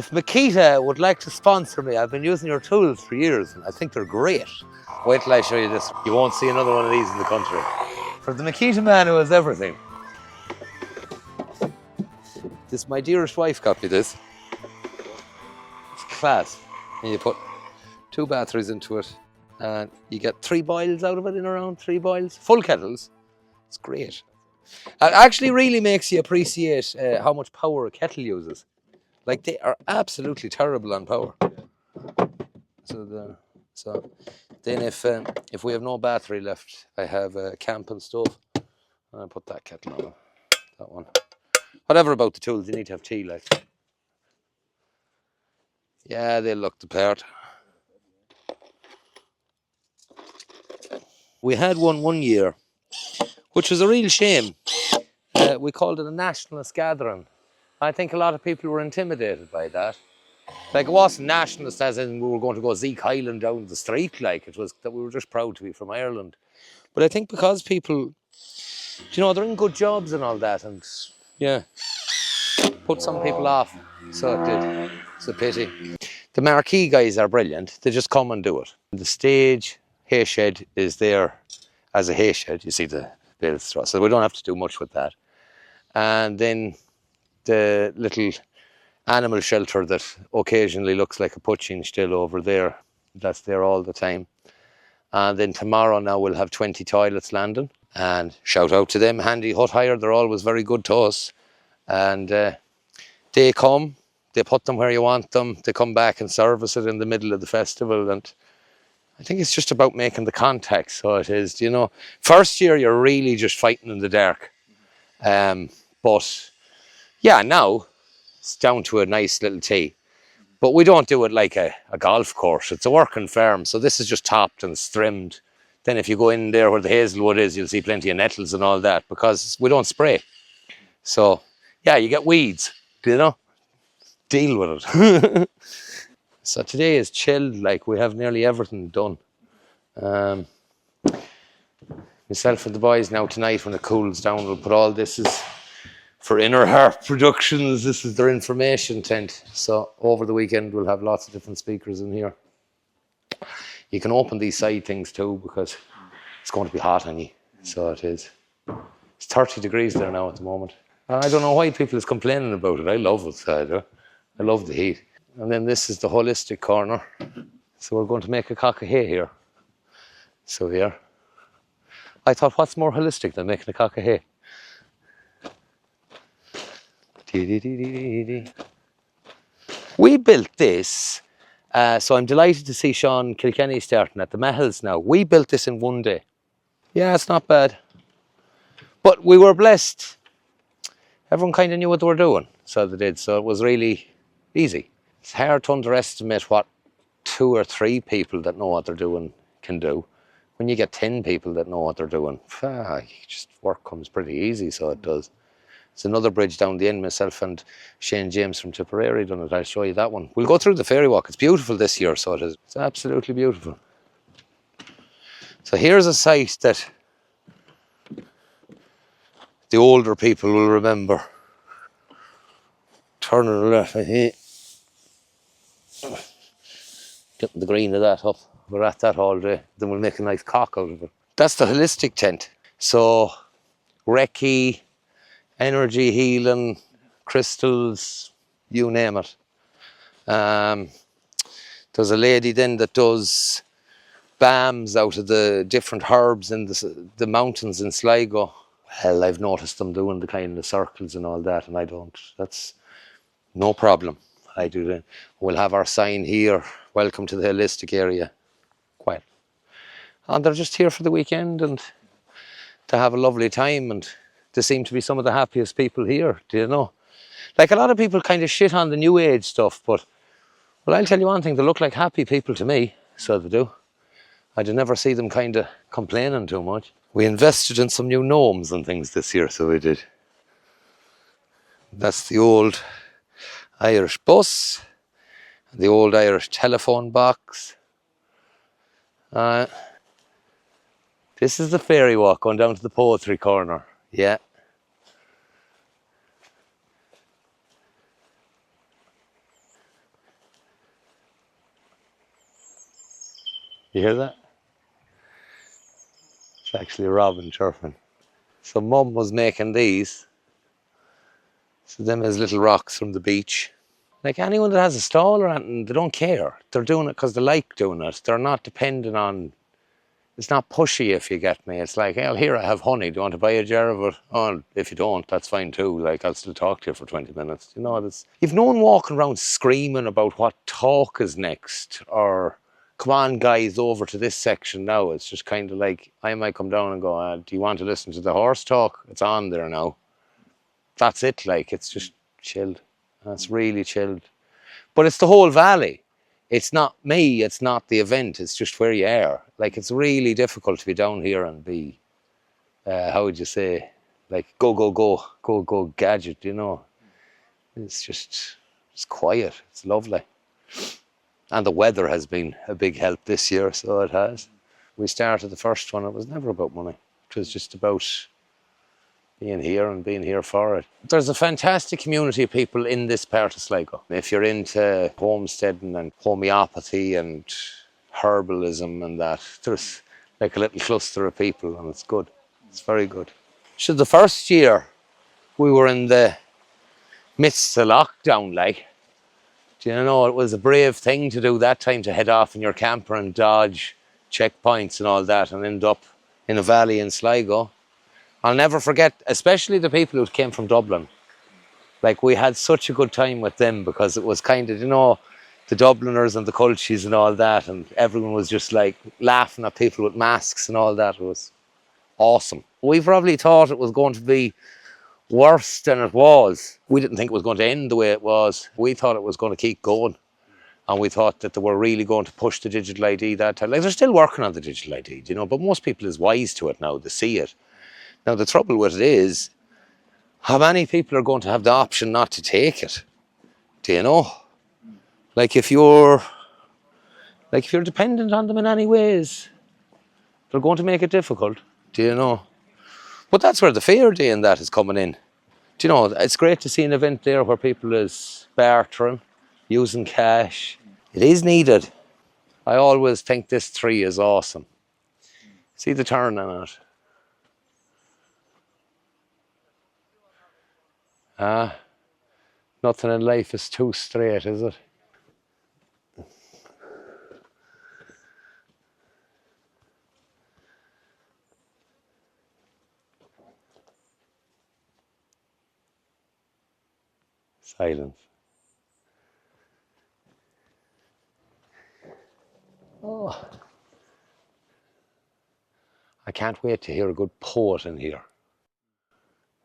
If Makita would like to sponsor me, I've been using your tools for years and I think they're great. Wait till I show you this. You won't see another one of these in the country. For the Makita man who has everything. This, my dearest wife got me this. It's class. And you put 2 batteries into it and you get 3 boils out of it in around 3 boils. Full kettles. It's great. It actually really makes you appreciate how much power a kettle uses. Like, they are absolutely terrible on power. So then if we have no battery left, I have a camping stove. And I put that kettle on, that one. Whatever about the tools, you need to have tea, like. Yeah, they look the part. We had one year, which was a real shame. We called it a nationalist gathering. I think a lot of people were intimidated by that. Like, it wasn't nationalist as in we were going to go Zeke Highland down the street, like. It was that we were just proud to be from Ireland. But I think because people, you know, they're in good jobs and all that, and yeah, put some people off. So it did. It's a pity. The marquee guys are brilliant. They just come and do it. The stage hay shed is there as a hay shed. You see the bales straw, so we don't have to do much with that. And then the little animal shelter that occasionally looks like a putching still over there. That's there all the time. And then tomorrow now we'll have 20 toilets landing. And shout out to them, Handy Hut Hire, they're always very good to us. And they come, they put them where you want them, they come back and service it in the middle of the festival. And I think it's just about making the contact, so it is, you know. First year you're really just fighting in the dark. But yeah, now it's down to a nice little tea. But we don't do it like a golf course. It's a working farm. So this is just topped and trimmed. Then if you go in there where the hazelwood is, you'll see plenty of nettles and all that because we don't spray. So yeah, you get weeds, you know, deal with it. So today is chilled, like we have nearly everything done. Myself and the boys now tonight when it cools down, we'll put all this is for Inner Heart Productions. This is their information tent. So over the weekend we'll have lots of different speakers in here. You can open these side things too because it's going to be hot on you. So it is. It's 30 degrees there now at the moment. I don't know why people is complaining about it. I love it. I love the heat. And then this is the holistic corner. So we're going to make a cock of hay here. So here. I thought, what's more holistic than making a cock of hay? We built this, so I'm delighted to see Sean Kilkenny starting at the Mahals now. We built this in one day. Yeah, it's not bad. But we were blessed. Everyone kind of knew what they were doing, so they did. So it was really easy. It's hard to underestimate what 2 or 3 people that know what they're doing can do. When you get 10 people that know what they're doing, just work comes pretty easy, so it does. It's another bridge down the end. Myself and Shane James from Tipperary done it. I'll show you that one. We'll go through the fairy walk. It's beautiful this year, so it is. It's absolutely beautiful. So here's a site that the older people will remember. Turning left, getting the green of that up. We're at that all day. Then we'll make a nice cock out of it. That's the holistic tent. So Reiki, energy healing, crystals, you name it. There's a lady then that does balms out of the different herbs in the mountains in Sligo. Well, I've noticed them doing the kind of circles and all that, and I don't. That's no problem. I do that. We'll have our sign here. Welcome to the holistic area. Quiet. And they're just here for the weekend and to have a lovely time, and they seem to be some of the happiest people here, do you know? Like, a lot of people kind of shit on the new age stuff, but, well, I'll tell you one thing, they look like happy people to me, so they do. I did never see them kind of complaining too much. We invested in some new gnomes and things this year, so we did. That's the old Irish bus, the old Irish telephone box. This is the fairy walk going down to the poetry corner. Yeah. You hear that? It's actually a robin chirping. So Mum was making these. So them is little rocks from the beach. Like anyone that has a stall or anything, they don't care. They're doing it because they like doing it. They're not dependent on, it's not pushy, if you get me. It's like, well, here I have honey. Do you want to buy a jar of it? Oh, if you don't, that's fine too. Like, I'll still talk to you for 20 minutes. You know, you've no one walking around screaming about what talk is next or come on, guys, over to this section now. It's just kind of like, I might come down and go, do you want to listen to the horse talk? It's on there now. That's it. Like, it's just chilled. That's really chilled. But it's the whole valley. It's not me, it's not the event, it's just where you are. Like, it's really difficult to be down here and be, how would you say, like, go gadget, you know. It's quiet, it's lovely. And the weather has been a big help this year, so it has. We started the first one, it was never about money. It was just about being here and being here for it. There's a fantastic community of people in this part of Sligo. If you're into homesteading and homeopathy and herbalism and that, there's like a little cluster of people and it's good. It's very good. So the first year we were in the midst of lockdown, like, do you know, it was a brave thing to do that time, to head off in your camper and dodge checkpoints and all that and end up in a valley in Sligo. I'll never forget, especially the people who came from Dublin. Like, we had such a good time with them because it was kind of, you know, the Dubliners and the Culchies and all that, and everyone was just like laughing at people with masks and all that. It was awesome. We probably thought it was going to be worse than it was. We didn't think it was going to end the way it was. We thought it was going to keep going. And we thought that they were really going to push the digital ID that time. Like, they're still working on the digital ID, you know, but most people is wise to it now. They see it. Now, the trouble with it is, how many people are going to have the option not to take it? Do you know? Like, if you're dependent on them in any ways, they're going to make it difficult. Do you know? But that's where the fair day and that is coming in. Do you know, it's great to see an event there where people is bartering, using cash. It is needed. I always think this tree is awesome. See the turn on it? Nothing in life is too straight, is it? Silence. Oh. I can't wait to hear a good poet in here.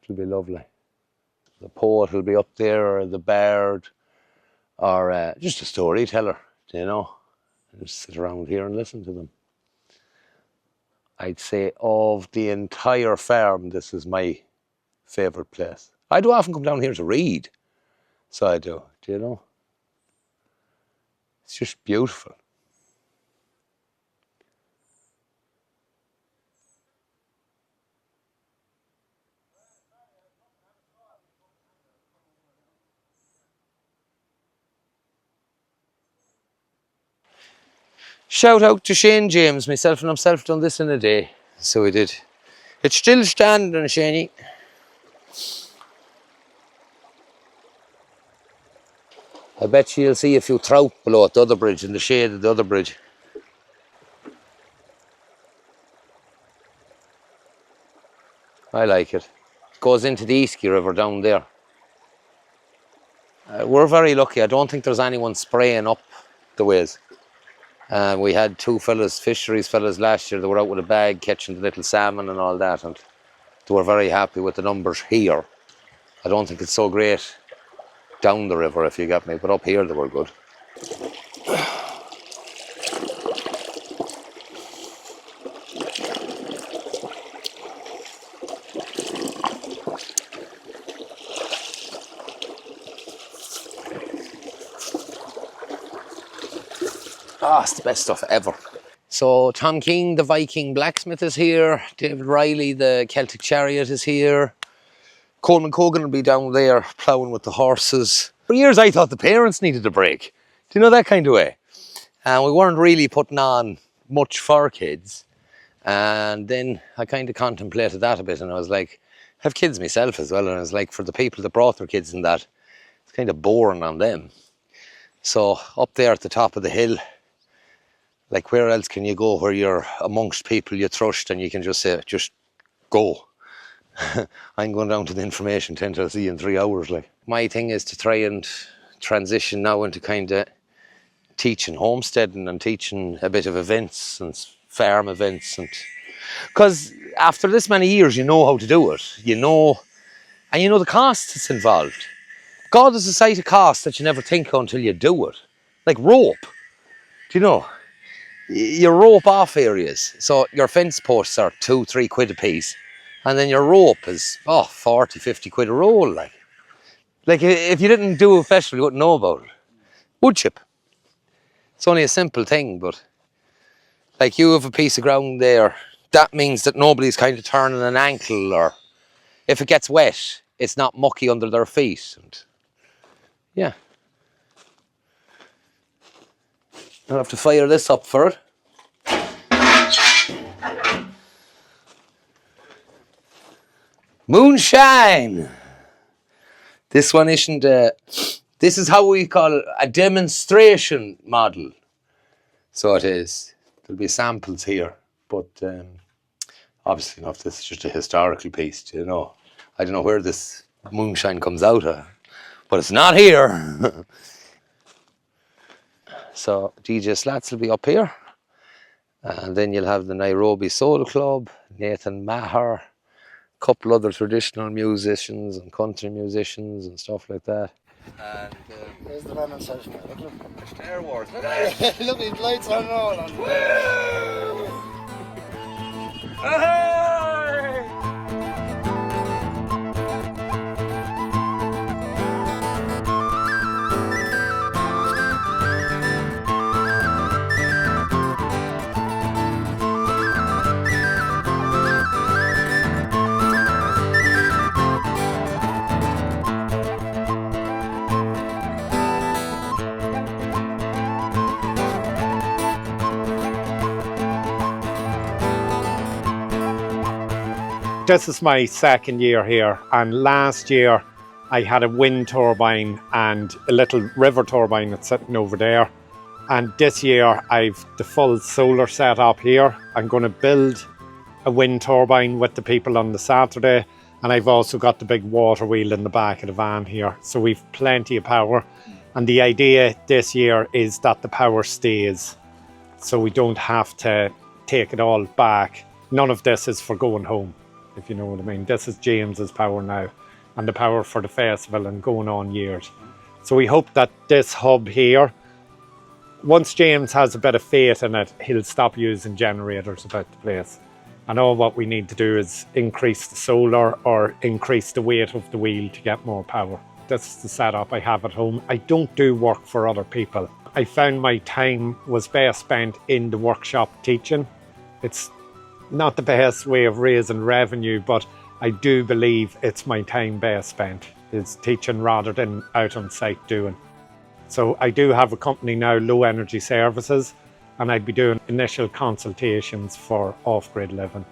It'll be lovely. The poet will be up there, or the bard, or just a storyteller, you know. Just sit around here and listen to them. I'd say of the entire farm, this is my favourite place. I do often come down here to read, so I do you know. It's just beautiful. Shout out to Shane James, myself and himself done this in a day. So we did. It's still standing, Shaney. I bet you'll see a few trout below at the other bridge, in the shade of the other bridge. I like it. It goes into the Easky River down there. We're very lucky. I don't think there's anyone spraying up the ways. We had two fellas, fisheries fellas last year, that were out with a bag catching the little salmon and all that, and they were very happy with the numbers here. I don't think it's so great down the river, if you get me, but up here they were good. It's the best stuff ever. So Tom King, the Viking blacksmith, is here. David Riley, the Celtic chariot, is here. Coleman Cogan will be down there ploughing with the horses. For years I thought the parents needed a break. Do you know, that kind of way? And we weren't really putting on much for kids. And then I kind of contemplated that a bit, and I was like, I have kids myself as well, and I was like, for the people that brought their kids in that, it's kind of boring on them. So up there at the top of the hill, like where else can you go where you're amongst people you trust and you can just say, just go. I'm going down to the information tent, I'll see you in 3 hours. Like, my thing is to try and transition now into kind of teaching homesteading and teaching a bit of events and farm events, and because after this many years you know how to do it, you know, and you know the cost that's involved. God is a sight of cost that you never think of until you do it. Like rope, do you know? Your rope off areas, so your fence posts are 2-3 quid a piece, and then your rope is 40-50 quid a roll. Like if you didn't do it professionally, you wouldn't know about it. Wood chip. It's only a simple thing, but like you have a piece of ground there, that means that nobody's kind of turning an ankle, or if it gets wet, it's not mucky under their feet. And yeah. I'll have to fire this up for it. Moonshine! This one isn't this is how we call it, a demonstration model. So it is. There'll be samples here, but obviously not. This is just a historical piece, you know. I don't know where this moonshine comes out of, but it's not here. So DJ Slats will be up here, and then you'll have the Nairobi Soul Club, Nathan Maher, a couple other traditional musicians and country musicians and stuff like that. And there's the man on South. Look, Star Wars. Look at that. look, his lights are all on. This is my second year here, and last year I had a wind turbine and a little river turbine that's sitting over there, and this year I've the full solar set up here. I'm going to build a wind turbine with the people on the Saturday, and I've also got the big water wheel in the back of the van here, so we've plenty of power. And the idea this year is that the power stays, so we don't have to take it all back. None of this is for going home, if you know what I mean. This is James's power now, and the power for the festival and going on years. So we hope that this hub here, once James has a bit of faith in it, he'll stop using generators about the place. And all what we need to do is increase the solar or increase the weight of the wheel to get more power. This is the setup I have at home. I don't do work for other people. I found my time was best spent in the workshop teaching. It's not the best way of raising revenue, but I do believe it's my time best spent is teaching rather than out on site doing. So I do have a company now, Low Energy Services, and I'd be doing initial consultations for off-grid living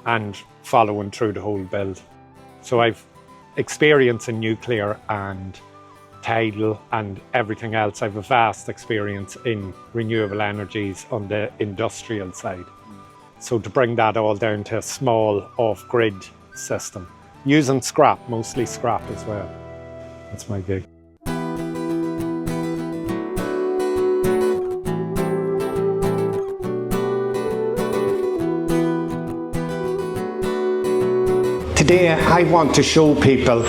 and following through the whole build. So I've experience in nuclear and tidal and everything else. I've a vast experience in renewable energies on the industrial side. So to bring that all down to a small off-grid system, using scrap, mostly scrap as well. That's my gig. Today I want to show people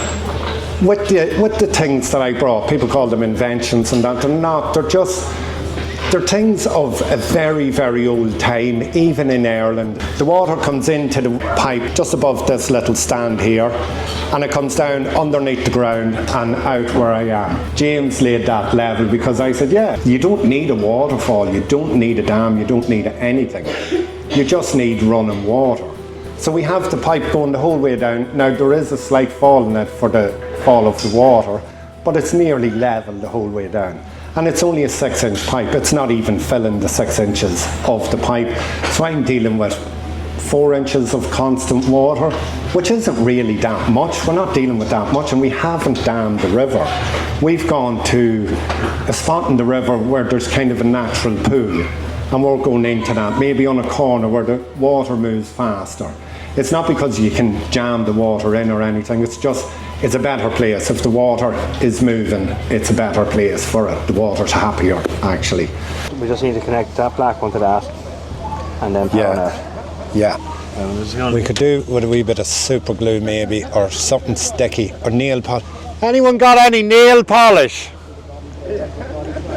with the things that I brought. People call them inventions and that. They're not, they're things of a very, very old time, even in Ireland. The water comes into the pipe just above this little stand here, and it comes down underneath the ground and out where I am. James laid that level because I said, yeah, you don't need a waterfall, you don't need a dam, you don't need anything. You just need running water. So we have the pipe going the whole way down. Now there is a slight fall in it for the fall of the water, but it's nearly level the whole way down. and it's only a 6-inch pipe. It's not even filling the 6 inches of the pipe. So I'm dealing with 4 inches of constant water, which isn't really that much. We're not dealing with that much, and we haven't dammed the river. We've gone to a spot in the river where there's kind of a natural pool, and we're going into that, maybe on a corner where the water moves faster. It's not because you can jam the water in or anything, it's just, it's a better place. If the water is moving, it's a better place for it. The water's happier, actually. We just need to connect that black one to that, and then power it out. Yeah. We could do with a wee bit of super glue maybe, or something sticky, or nail polish. Anyone got any nail polish?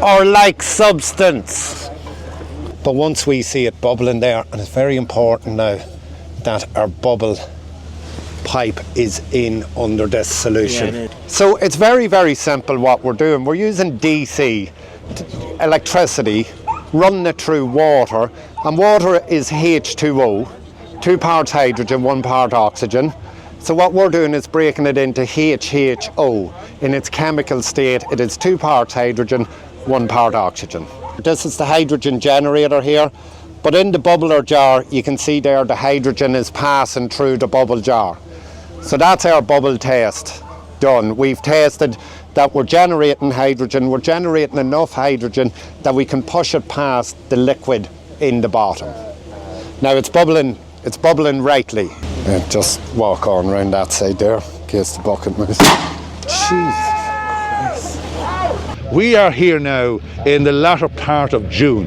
Or like substance? But once we see it bubbling there, and it's very important now that our bubble pipe is in under this solution. So it's very, very simple what we're doing. We're using DC, electricity, running it through water, and water is H2O, 2 parts hydrogen, 1 part oxygen. So what we're doing is breaking it into HHO. In its chemical state, it is 2 parts hydrogen, 1 part oxygen. This is the hydrogen generator here, but in the bubbler jar, you can see there the hydrogen is passing through the bubble jar. So that's our bubble test done. We've tested that we're generating hydrogen, we're generating enough hydrogen that we can push it past the liquid in the bottom. Now it's bubbling rightly. Just walk on around that side there, in case the bucket moves. Jesus. We are here now in the latter part of June.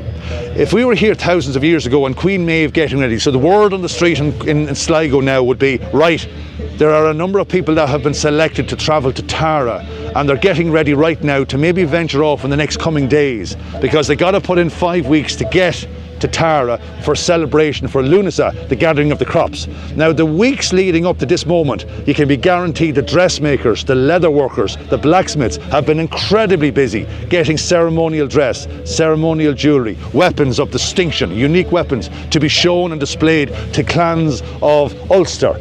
If we were here thousands of years ago and Queen Maeve getting ready, so the word on the street in Sligo now would be, right, there are a number of people that have been selected to travel to Tara, and they're getting ready right now to maybe venture off in the next coming days, because they got to put in 5 weeks to get to Tara for celebration for Lunasa, the gathering of the crops. Now, the weeks leading up to this moment, you can be guaranteed the dressmakers, the leather workers, the blacksmiths have been incredibly busy getting ceremonial dress, ceremonial jewellery, weapons of distinction, unique weapons to be shown and displayed to clans of Ulster,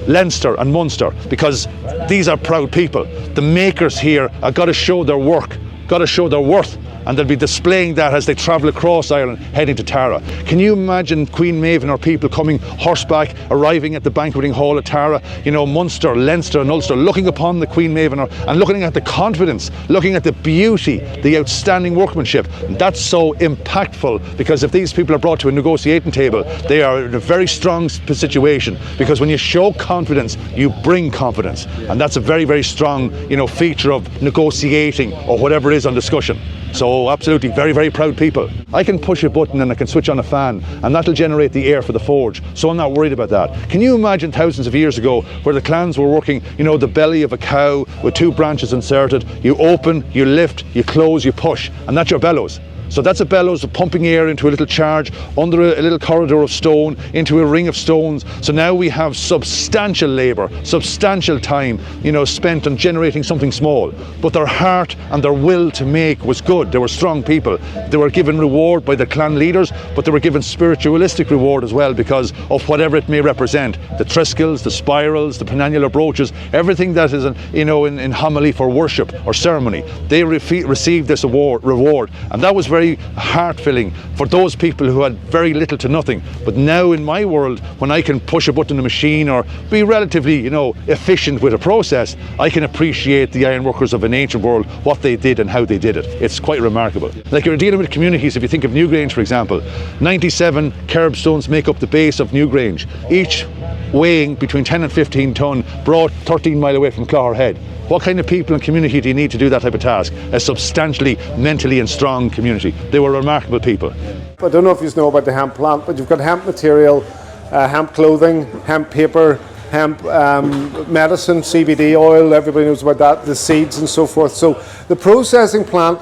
Leinster and Munster, because these are proud people. The makers here have got to show their work, got to show their worth, and they'll be displaying that as they travel across Ireland heading to Tara. Can you imagine Queen Maeve and her people coming horseback, arriving at the banqueting hall at Tara, you know, Munster, Leinster and Ulster, looking upon the Queen Maeve and her, and looking at the confidence, looking at the beauty, the outstanding workmanship. That's so impactful, because if these people are brought to a negotiating table, they are in a very strong situation, because when you show confidence, you bring confidence, and that's a very, very strong, you know, feature of negotiating or whatever it is on discussion. So absolutely, very, very proud people. I can push a button and I can switch on a fan, and that'll generate the air for the forge, so I'm not worried about that. Can you imagine thousands of years ago where the clans were working, you know, the belly of a cow with 2 branches inserted, you open, you lift, you close, you push, and that's your bellows. So that's a bellows pumping air into a little charge under a little corridor of stone into a ring of stones. So now we have substantial labour, substantial time, you know, spent on generating something small. But their heart and their will to make was good. They were strong people. They were given reward by the clan leaders, but they were given spiritualistic reward as well, because of whatever it may represent. The triskells, the spirals, the penannular brooches, everything that is, you know, in homily for worship or ceremony, they received this reward, and that was very heart-filling for those people who had very little to nothing. But now in my world, when I can push a button on a machine or be relatively, you know, efficient with a process, I can appreciate the ironworkers of an ancient world, what they did and how they did it. It's quite remarkable. Like, you're dealing with communities. If you think of Newgrange, for example, 97 curbstones make up the base of Newgrange, each weighing between 10 and 15 tonne, brought 13 mile away from Clogherhead. What kind of people and community do you need to do that type of task? A substantially mentally and strong community. They were remarkable people. I don't know if you know about the hemp plant, but you've got hemp material, hemp clothing, hemp paper, hemp medicine, CBD oil, everybody knows about that, the seeds and so forth. So the processing plant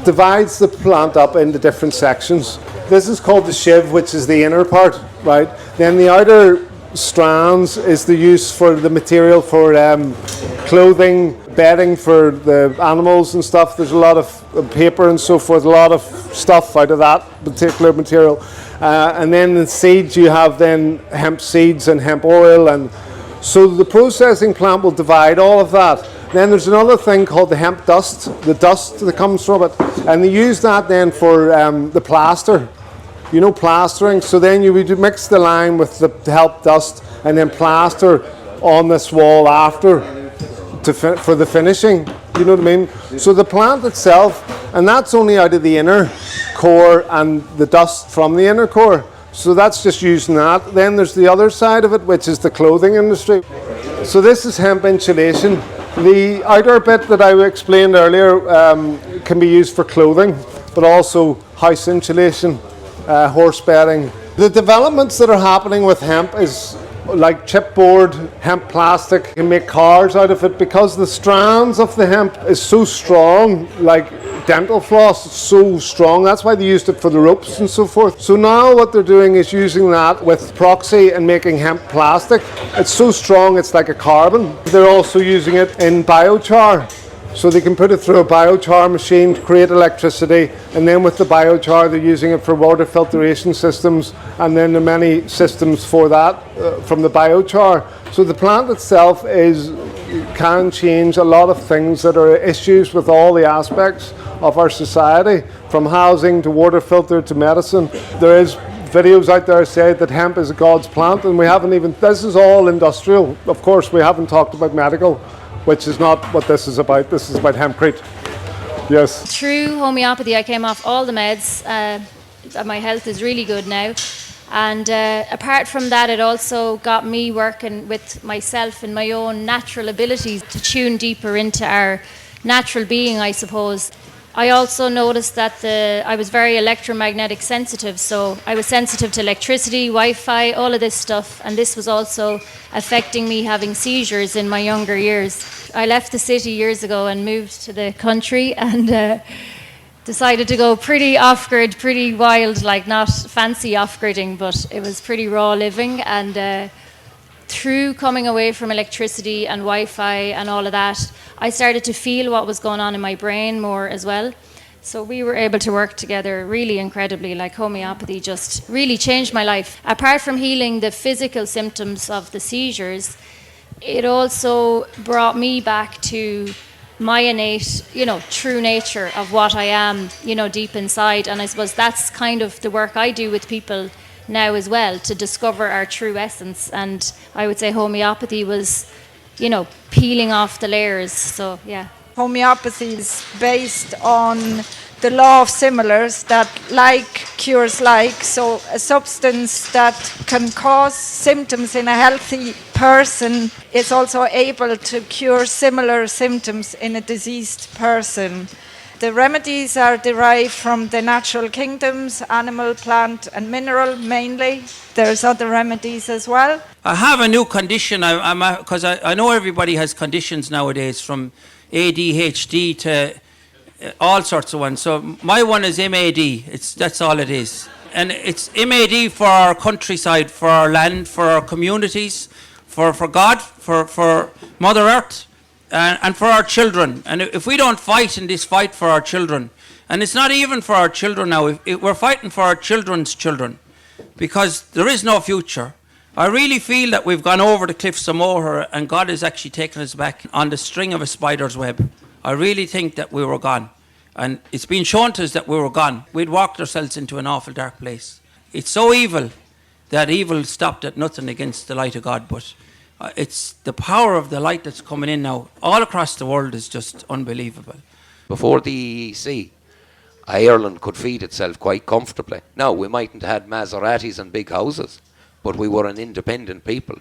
divides the plant up into different sections. This is called the sheave, which is the inner part, right? Then the outer strands is the use for the material for clothing, bedding for the animals and stuff. There's a lot of paper and so forth, a lot of stuff out of that particular material. And then the seeds, you have then hemp seeds and hemp oil, and so the processing plant will divide all of that. Then there's another thing called the hemp dust, the dust that comes from it, and they use that then for the plaster, you know, plastering. So then you would mix the lime with the hemp dust and then plaster on this wall after for the finishing, you know what I mean? So the plant itself, and that's only out of the inner core and the dust from the inner core. So that's just using that. Then there's the other side of it, which is the clothing industry. So this is hemp insulation. The outer bit that I explained earlier can be used for clothing, but also house insulation, horse bedding. The developments that are happening with hemp is like chipboard, hemp plastic. You can make cars out of it because the strands of the hemp is so strong, like dental floss, it's so strong. That's why they used it for the ropes and so forth. So now what they're doing is using that with proxy and making hemp plastic. It's so strong, it's like a carbon. They're also using it in biochar. So they can put it through a biochar machine to create electricity, and then with the biochar they're using it for water filtration systems, and then there are many systems for that from the biochar. So the plant itself can change a lot of things that are issues with all the aspects of our society, from housing to water filter to medicine. There is videos out there say that hemp is God's plant, and we haven't even, this is all industrial. Of course, we haven't talked about medical, which is not what this is about. This is about hempcrete. Yes. Through homeopathy, I came off all the meds. My health is really good now. And apart from that, it also got me working with myself and my own natural abilities to tune deeper into our natural being, I suppose. I also noticed that I was very electromagnetic sensitive, so I was sensitive to electricity, Wi-Fi, all of this stuff, and this was also affecting me having seizures in my younger years. I left the city years ago and moved to the country and decided to go pretty off-grid, pretty wild, like not fancy off-gridding, but it was pretty raw living. And through coming away from electricity and Wi-Fi and all of that, I started to feel what was going on in my brain more as well. So we were able to work together really incredibly, like homeopathy just really changed my life. Apart from healing the physical symptoms of the seizures, it also brought me back to my innate, true nature of what I am, deep inside. And I suppose that's kind of the work I do with people now as well, to discover our true essence. And I would say homeopathy was, peeling off the layers. So, yeah. Homeopathy is based on the law of similars, that like cures like. So a substance that can cause symptoms in a healthy person is also able to cure similar symptoms in a diseased person. The remedies are derived from the natural kingdoms, animal, plant and mineral mainly. There's other remedies as well. I have a new condition, because I know everybody has conditions nowadays, from ADHD to all sorts of ones. So my one is MAD, that's all it is. And it's MAD for our countryside, for our land, for our communities, for God, for Mother Earth. And for our children. And if we don't fight in this fight for our children, and it's not even for our children now, we're fighting for our children's children, because there is no future. I really feel that we've gone over the cliffs of Moher, and God is actually taking us back on the string of a spider's web. I really think that we were gone. And it's been shown to us that we were gone. We'd walked ourselves into an awful dark place. It's so evil that evil stopped at nothing against the light of God, but it's the power of the light that's coming in now all across the world is just unbelievable. Before the EEC, Ireland could feed itself quite comfortably. Now, we mightn't have had Maseratis and big houses, but we were an independent people,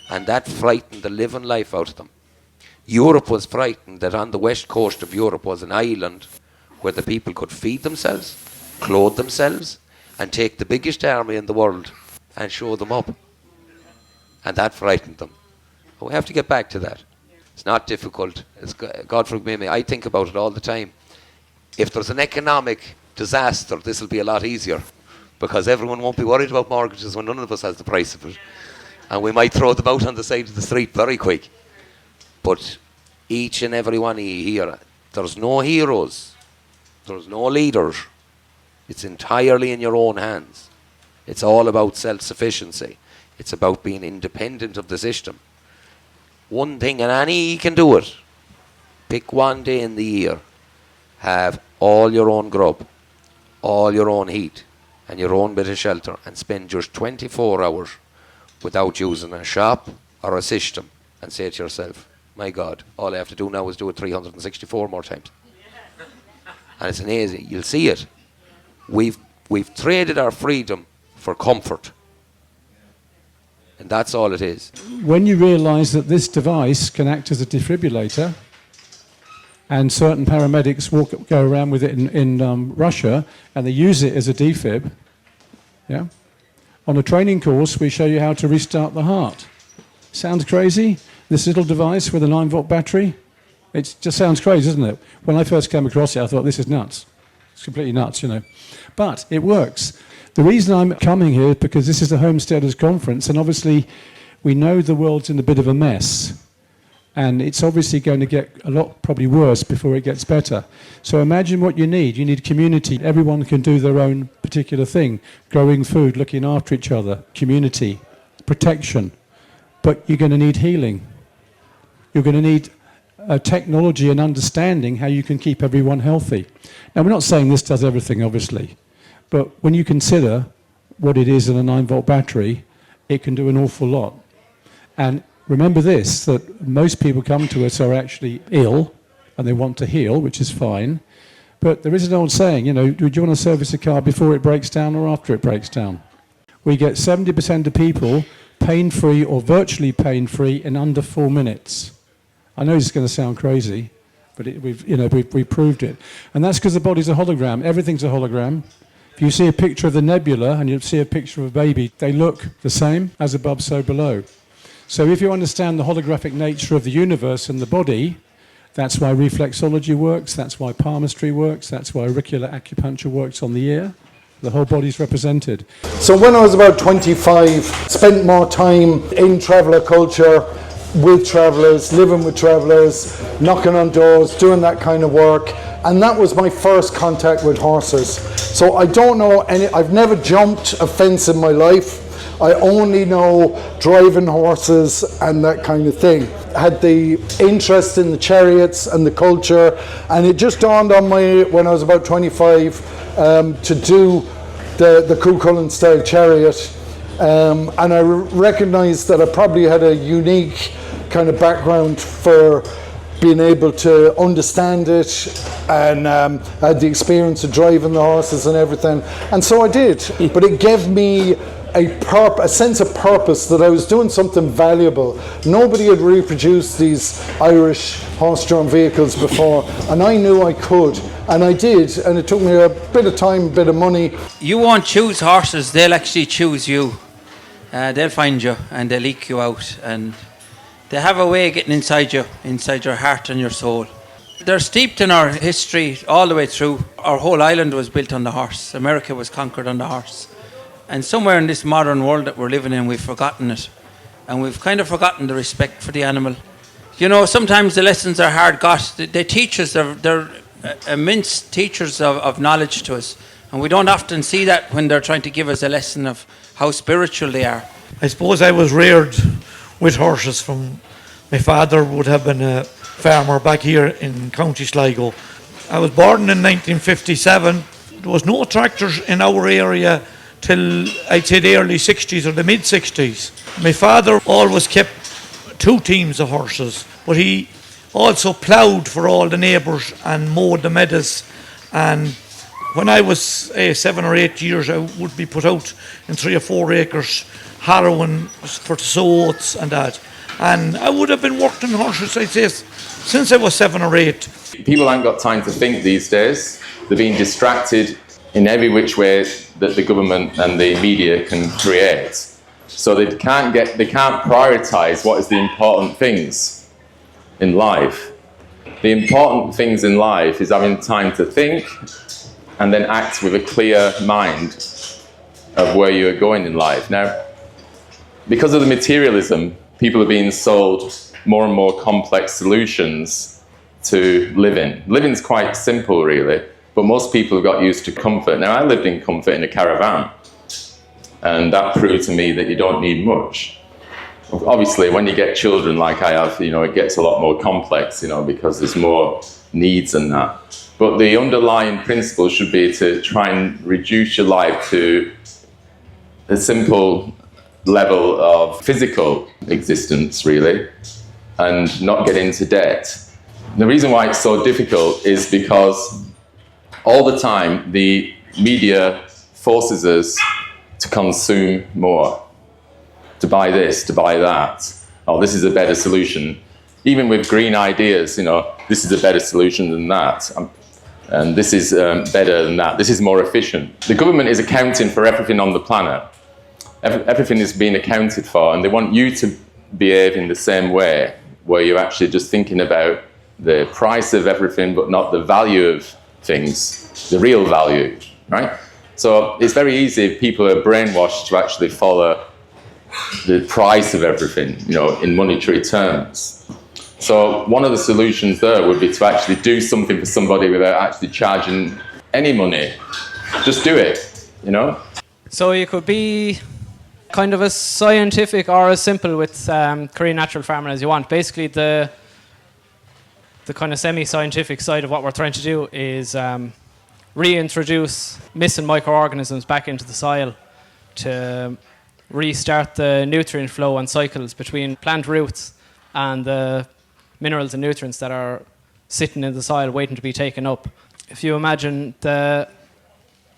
and that frightened the living life out of them. Europe was frightened that on the west coast of Europe was an island where the people could feed themselves, clothe themselves, and take the biggest army in the world and show them up. And that frightened them. But we have to get back to that. It's not difficult. God forgive me, I think about it all the time. If there's an economic disaster, this will be a lot easier, because everyone won't be worried about mortgages when none of us has the price of it. And we might throw them out on the side of the street very quick. But each and every one of you here, there's no heroes. There's no leaders. It's entirely in your own hands. It's all about self-sufficiency. It's about being independent of the system. One thing, and any can do it. Pick one day in the year, have all your own grub, all your own heat, and your own bit of shelter, and spend just 24 hours without using a shop or a system, and say to yourself, my God, all I have to do now is do it 364 more times. And it's amazing. You'll see it. We've traded our freedom for comfort. And that's all it is. When you realise that this device can act as a defibrillator, and certain paramedics go around with it in Russia, and they use it as a defib, yeah? On a training course, we show you how to restart the heart. Sounds crazy? This little device with a 9-volt battery? It just sounds crazy, doesn't it? When I first came across it, I thought, this is nuts. It's completely nuts, you know. But it works. The reason I'm coming here is because this is the Homesteaders Conference, and obviously we know the world's in a bit of a mess. And it's obviously going to get a lot probably worse before it gets better. So imagine what you need. You need community. Everyone can do their own particular thing. Growing food, looking after each other, community, protection. But you're going to need healing. You're going to need technology and understanding how you can keep everyone healthy. Now, we're not saying this does everything, obviously. But when you consider what it is in a 9-volt battery, it can do an awful lot. And remember this, that most people come to us are actually ill, and they want to heal, which is fine. But there is an old saying, you know, do you want to service a car before it breaks down or after it breaks down? We get 70% of people pain-free or virtually pain-free in under 4 minutes. I know this is going to sound crazy, but we've proved it. And that's because the body's a hologram. Everything's a hologram. If you see a picture of the nebula and you see a picture of a baby, they look the same, as above, so below. So if you understand the holographic nature of the universe and the body, that's why reflexology works, that's why palmistry works, that's why auricular acupuncture works on the ear. The whole body's represented. So when I was about 25, spent more time in traveller culture, with travellers, living with travellers, knocking on doors, doing that kind of work. And that was my first contact with horses. So I don't know I've never jumped a fence in my life. I only know driving horses and that kind of thing. I had the interest in the chariots and the culture, and it just dawned on me when I was about 25 to do the Cuchulainn style chariot. And I recognised that I probably had a unique kind of background for being able to understand it, and I had the experience of driving the horses and everything. And so I did, but it gave me a sense of purpose that I was doing something valuable. Nobody had reproduced these Irish horse-drawn vehicles before, and I knew I could, and I did, and it took me a bit of time, a bit of money. You won't choose horses, they'll actually choose you. They'll find you and they'll eke you out, and they have a way of getting inside you, inside your heart and your soul. They're steeped in our history all the way through. Our whole island was built on the horse. America was conquered on the horse. And somewhere in this modern world that we're living in, we've forgotten it. And we've kind of forgotten the respect for the animal. You know, sometimes the lessons are hard got. They teach us, they're immense teachers of knowledge to us. And we don't often see that when they're trying to give us a lesson of how spiritual they are. I suppose I was reared with horses. My father would have been a farmer back here in County Sligo. I was born in 1957. There was no tractors in our area till I'd say the early 60s or the mid 60s. My father always kept 2 teams of horses, but he also ploughed for all the neighbours and mowed the meadows. And when I was 7 or 8 years, I would be put out in 3 or 4 acres harrowing for the sow oats and that. And I would have been working horses, I'd say, since I was 7 or 8. People haven't got time to think these days. They're being distracted in every which way that the government and the media can create. So they can't prioritise what is the important things in life. The important things in life is having time to think and then act with a clear mind of where you are going in life. Now, because of the materialism, people are being sold more and more complex solutions to living. Living's quite simple, really, but most people have got used to comfort. Now, I lived in comfort in a caravan, and that proved to me that you don't need much. Obviously, when you get children like I have, it gets a lot more complex, because there's more needs than that. But the underlying principle should be to try and reduce your life to a simple level of physical existence, really, and not get into debt. The reason why it's so difficult is because all the time the media forces us to consume more, to buy this, to buy that. Oh, this is a better solution. Even with green ideas, this is a better solution than that. And this is better than that. This is more efficient. The government is accounting for everything on the planet. Everything is being accounted for, and they want you to behave in the same way, where you're actually just thinking about the price of everything, but not the value of things, the real value, right? So it's very easy if people are brainwashed to actually follow the price of everything, in monetary terms. So one of the solutions there would be to actually do something for somebody without actually charging any money. Just do it, So you could be kind of as scientific or as simple with Korean natural farming as you want. Basically, the kind of semi-scientific side of what we're trying to do is reintroduce missing microorganisms back into the soil to restart the nutrient flow and cycles between plant roots and the minerals and nutrients that are sitting in the soil waiting to be taken up. If you imagine the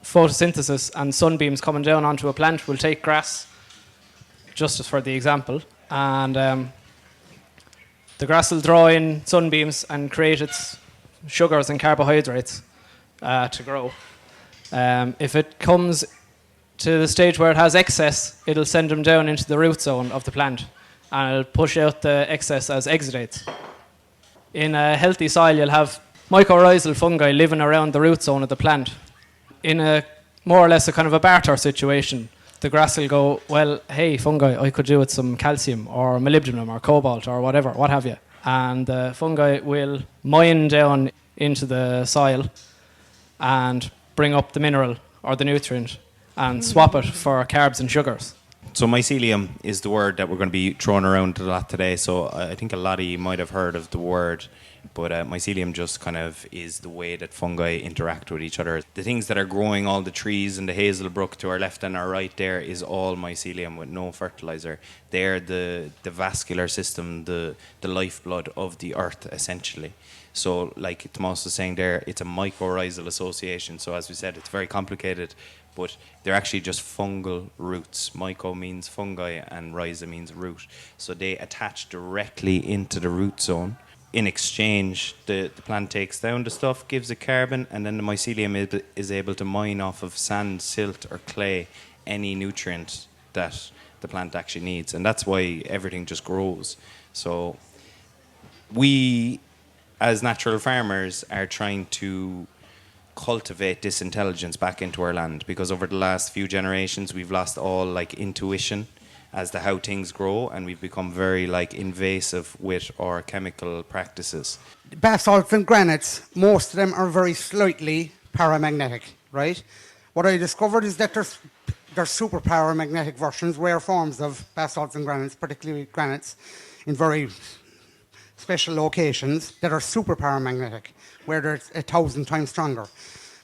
photosynthesis and sunbeams coming down onto a plant, we'll take grass, just as for the example, and the grass will draw in sunbeams and create its sugars and carbohydrates to grow. If it comes to the stage where it has excess, it'll send them down into the root zone of the plant, and it'll push out the excess as exudates. In a healthy soil, you'll have mycorrhizal fungi living around the root zone of the plant. In a more or less a kind of a barter situation, the grass will go, well, hey, fungi, I could do with some calcium or molybdenum or cobalt or whatever, what have you. And the fungi will mine down into the soil and bring up the mineral or the nutrient and swap it for carbs and sugars. So mycelium is the word that we're going to be throwing around a lot today. So I think a lot of you might have heard of the word, but mycelium just kind of is the way that fungi interact with each other. The things that are growing, all the trees and the hazel brook to our left and our right there, is all mycelium with no fertilizer. They're the vascular system, the lifeblood of the earth, essentially. So like Tomas was saying there, it's a mycorrhizal association. So as we said, it's very complicated, but they're actually just fungal roots. Myco means fungi and rhiza means root. So they attach directly into the root zone. In exchange, the plant takes down the stuff, gives it carbon, and then the mycelium is able to mine off of sand, silt, or clay any nutrient that the plant actually needs. And that's why everything just grows. So we, as natural farmers, are trying to cultivate this intelligence back into our land, because over the last few generations we've lost all intuition as to how things grow, and we've become very invasive with our chemical practices. Basalts and granites, most of them are very slightly paramagnetic, right? What I discovered is that there's super paramagnetic versions, rare forms of basalts and granites, particularly granites, in very special locations that are super paramagnetic, where they're 1,000 times stronger.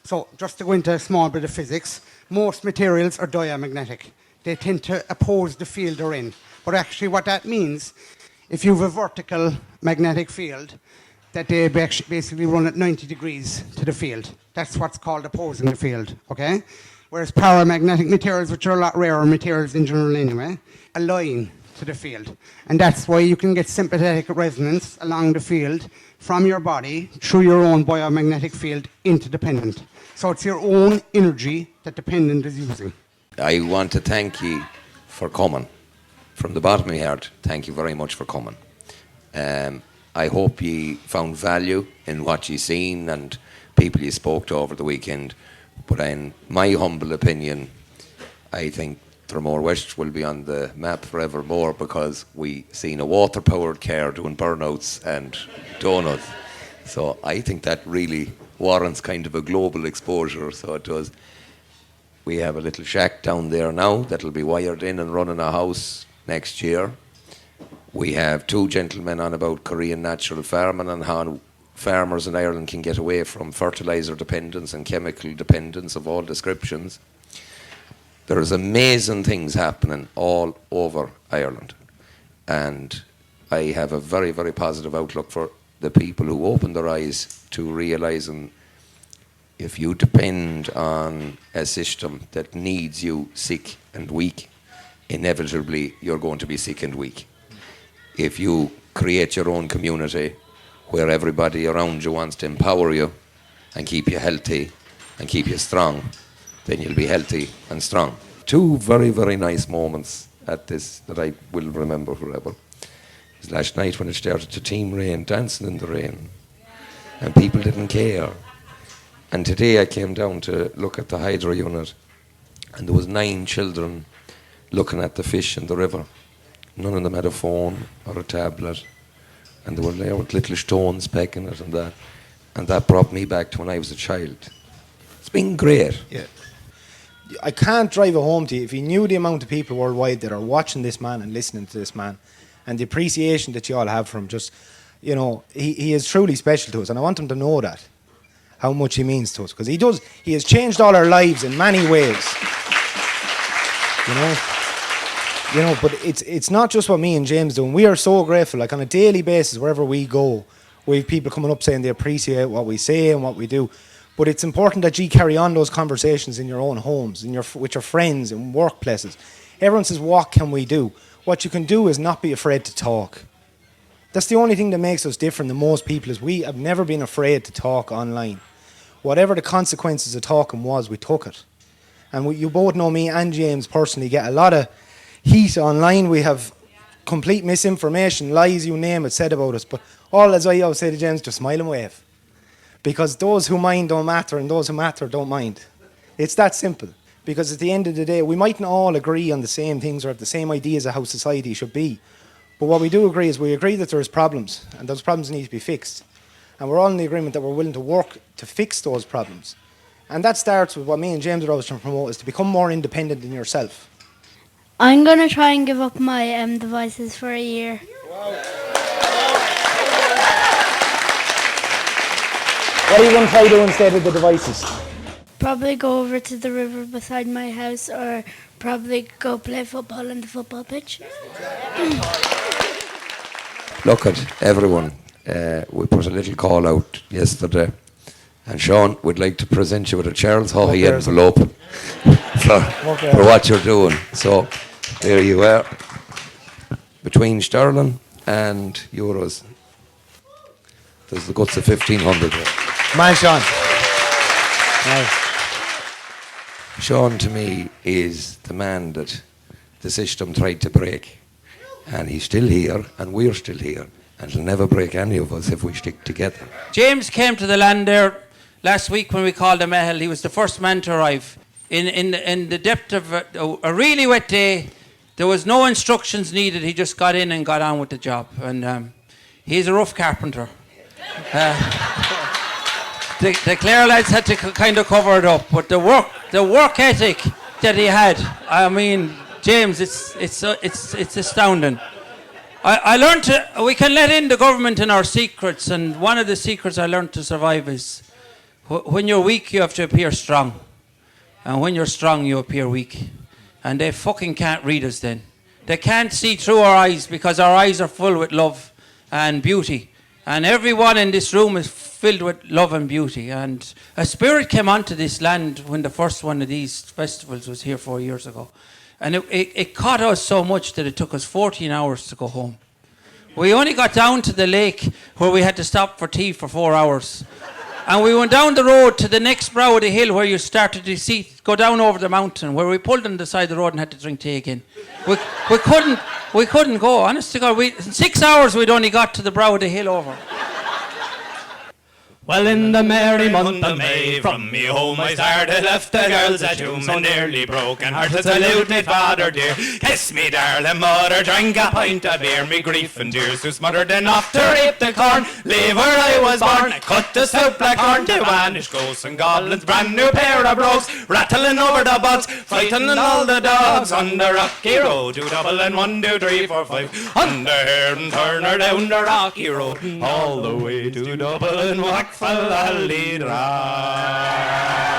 So just to go into a small bit of physics, most materials are diamagnetic. They tend to oppose the field they're in. But actually what that means, if you have a vertical magnetic field, that they basically run at 90 degrees to the field. That's what's called opposing the field, okay? Whereas paramagnetic materials, which are a lot rarer materials in general anyway, align to the field. And that's why you can get sympathetic resonance along the field from your body through your own biomagnetic field into the pendant. So it's your own energy that the pendant is using. I want to thank you for coming. From the bottom of my heart, thank you very much for coming. I hope you found value in what you've seen and people you spoke to over the weekend. But in my humble opinion, I think Tramore West will be on the map forevermore, because we seen a water-powered car doing burnouts and donuts. So I think that really warrants kind of a global exposure. So it does. We have a little shack down there now that'll be wired in and running a house next year. We have two gentlemen on about Korean natural farming and how farmers in Ireland can get away from fertiliser dependence and chemical dependence of all descriptions. There's amazing things happening all over Ireland. And I have a very, very positive outlook for the people who open their eyes to realising if you depend on a system that needs you sick and weak, inevitably you're going to be sick and weak. If you create your own community where everybody around you wants to empower you and keep you healthy and keep you strong, then you'll be healthy and strong. Two very, very nice moments at this that I will remember forever. It was last night when it started to team rain, dancing in the rain, and people didn't care. And today I came down to look at the hydro unit, and there was 9 children looking at the fish in the river. None of them had a phone or a tablet, and they were there with little stones pecking it and that. And that brought me back to when I was a child. It's been great. Yeah. I can't drive it home to you if you knew the amount of people worldwide that are watching this man and listening to this man, and the appreciation that you all have for him. Just, you know, he is truly special to us, and I want him to know that, how much he means to us, because he has changed all our lives in many ways. You know, but it's not just what me and James do, and we are so grateful. Like on a daily basis, wherever we go, we have people coming up saying they appreciate what we say and what we do. But it's important that you carry on those conversations in your own homes, with your friends, in workplaces. Everyone says, what can we do? What you can do is not be afraid to talk. That's the only thing that makes us different than most people, is we have never been afraid to talk online. Whatever the consequences of talking was, we took it. And you both know me and James personally get a lot of heat online. We have complete misinformation, lies, you name it, said about us. But all, as I always say to James, just smile and wave. Because those who mind don't matter, and those who matter don't mind. It's that simple. Because at the end of the day, we mightn't all agree on the same things or have the same ideas of how society should be. But what we do agree is we agree that there's problems, and those problems need to be fixed. And we're all in the agreement that we're willing to work to fix those problems. And that starts with what me and James are always trying to promote, is to become more independent in yourself. I'm going to try and give up my devices for a year. What are you going to try to do instead of the devices? Probably go over to the river beside my house, or probably go play football on the football pitch. Look at everyone. We put a little call out yesterday, and Sean would like to present you with a Charles Haughey envelope for what you're doing. So there you are, between sterling and euros. There's the guts of 1,500 there. Man, Sean. Sean, to me, is the man that the system tried to break. And he's still here, and we're still here. And he'll never break any of us if we stick together. James came to the land there last week when we called him Mehel. He was the first man to arrive. In the depth of a really wet day, there was no instructions needed. He just got in and got on with the job. And he's a rough carpenter. The Clare lads had to kind of cover it up, but the work ethic that he had, I mean, James, it's astounding. I learned we can let in the government in our secrets, and one of the secrets I learned to survive is when you're weak, you have to appear strong, and when you're strong, you appear weak, and they fucking can't read us then. They can't see through our eyes because our eyes are full with love and beauty. And everyone in this room is filled with love and beauty. And a spirit came onto this land when the first one of these festivals was here 4 years ago. And it caught us so much that it took us 14 hours to go home. We only got down to the lake where we had to stop for tea for 4 hours. And we went down the road to the next brow of the hill where you started to go down over the mountain, where we pulled on the side of the road and had to drink tea again. We couldn't go, honest to God. In 6 hours we'd only got to the brow of the hill over. Well, in the merry month of May, from me home I started, left the girls at home, so nearly broken hearted. Salute me father dear, kiss me darling mother, drink a pint of beer, me grief and tears who smothered enough to reap the corn. Leave where I was born, I cut the stout black horn to vanish ghosts and goblins, brand new pair of brogues, rattling over the bogs, frightening all the dogs on the rocky road. 2 double and 1, 2, 3, 4, 5, on the hair and turner down the rocky road, all the way to Dublin, Wackfall, Alley Drive.